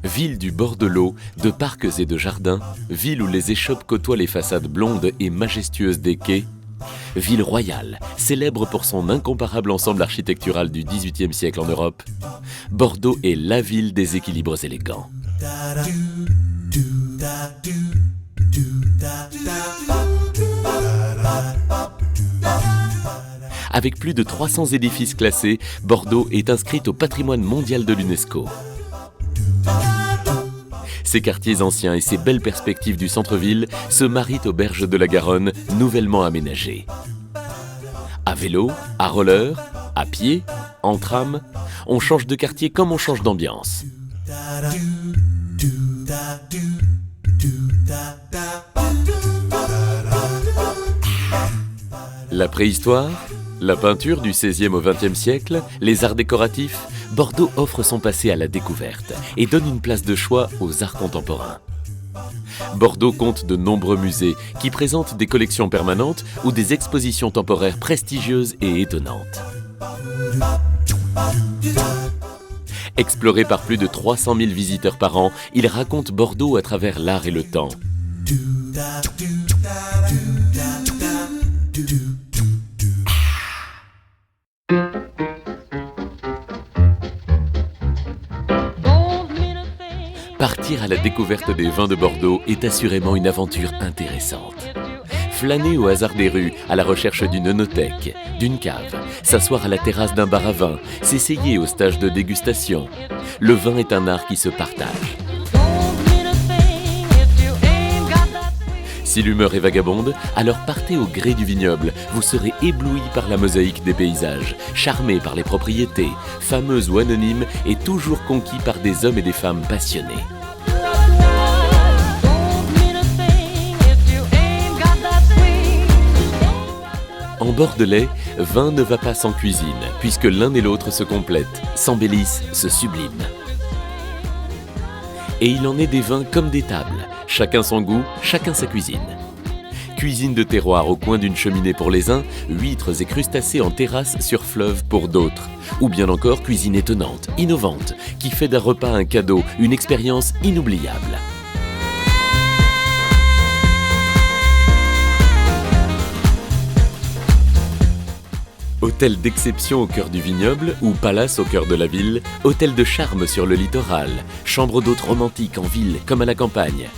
Ville du bord de l'eau, de parcs et de jardins, ville où les échoppes côtoient les façades blondes et majestueuses des quais, ville royale, célèbre pour son incomparable ensemble architectural du XVIIIe siècle en Europe, Bordeaux est la ville des équilibres élégants. Avec plus de 300 édifices classés, Bordeaux est inscrite au patrimoine mondial de l'UNESCO. Ses quartiers anciens et ses belles perspectives du centre-ville se marient aux berges de la Garonne, nouvellement aménagées. À vélo, à roller, à pied, en tram, on change de quartier comme on change d'ambiance. La préhistoire, la peinture du XVIe au XXe siècle, les arts décoratifs, Bordeaux offre son passé à la découverte et donne une place de choix aux arts contemporains. Bordeaux compte de nombreux musées qui présentent des collections permanentes ou des expositions temporaires prestigieuses et étonnantes. Exploré par plus de 300 000 visiteurs par an, il raconte Bordeaux à travers l'art et le temps. Partir à la découverte des vins de Bordeaux est assurément une aventure intéressante. Flâner au hasard des rues à la recherche d'une œnothèque, d'une cave, s'asseoir à la terrasse d'un bar à vin, s'essayer au stage de dégustation. Le vin est un art qui se partage. Si l'humeur est vagabonde, alors partez au gré du vignoble. Vous serez ébloui par la mosaïque des paysages, charmé par les propriétés, fameuses ou anonymes et toujours conquis par des hommes et des femmes passionnés. En Bordelais, vin ne va pas sans cuisine, puisque l'un et l'autre se complètent, s'embellissent, se subliment. Et il en est des vins comme des tables, chacun son goût, chacun sa cuisine. Cuisine de terroir au coin d'une cheminée pour les uns, huîtres et crustacés en terrasse sur fleuve pour d'autres. Ou bien encore cuisine étonnante, innovante, qui fait d'un repas un cadeau, une expérience inoubliable. Hôtel d'exception au cœur du vignoble ou palace au cœur de la ville, hôtel de charme sur le littoral, chambre d'hôtes romantiques en ville comme à la campagne.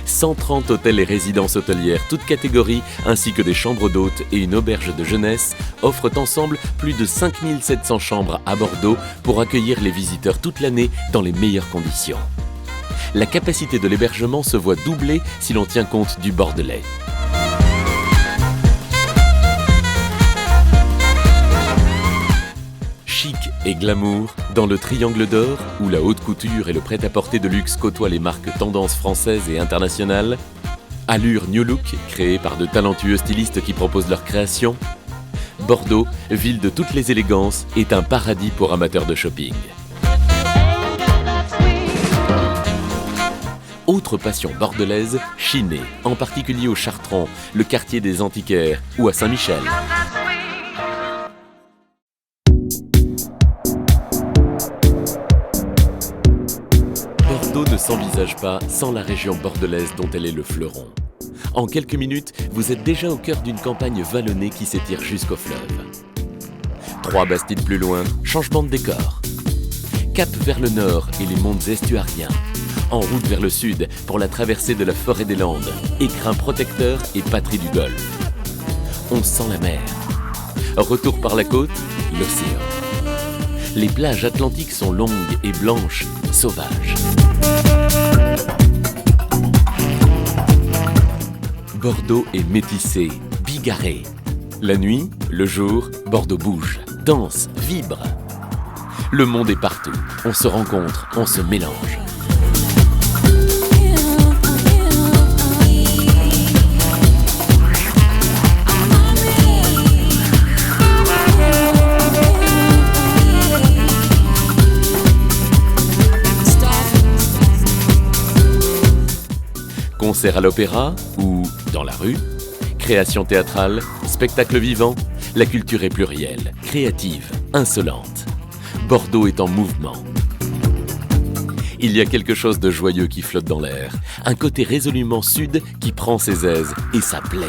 130 hôtels et résidences hôtelières, toutes catégories, ainsi que des chambres d'hôtes et une auberge de jeunesse, offrent ensemble plus de 5700 chambres à Bordeaux pour accueillir les visiteurs toute l'année dans les meilleures conditions. La capacité de l'hébergement se voit doublée si l'on tient compte du Bordelais. Chic et glamour, dans le Triangle d'Or, où la haute couture et le prêt-à-porter de luxe côtoient les marques tendances françaises et internationales, allure New Look, créée par de talentueux stylistes qui proposent leurs créations, Bordeaux, ville de toutes les élégances, est un paradis pour amateurs de shopping. Autre passion bordelaise, chiner, en particulier au Chartrons, le quartier des antiquaires, ou à Saint-Michel. Bordeaux ne s'envisage pas sans la région bordelaise dont elle est le fleuron. En quelques minutes, vous êtes déjà au cœur d'une campagne vallonnée qui s'étire jusqu'au fleuve. 3 bastides plus loin, changement de décor. Cap vers le nord et les monts estuariens. En route vers le sud pour la traversée de la forêt des Landes, écrin protecteur et patrie du Golfe. On sent la mer. Retour par la côte, l'océan. Les plages atlantiques sont longues et blanches, sauvages. Bordeaux est métissé, bigarré. La nuit, le jour, Bordeaux bouge, danse, vibre. Le monde est partout, on se rencontre, on se mélange. Concert à l'opéra ou dans la rue, création théâtrale, spectacle vivant, la culture est plurielle, créative, insolente. Bordeaux est en mouvement. Il y a quelque chose de joyeux qui flotte dans l'air, un côté résolument sud qui prend ses aises et ça plaît.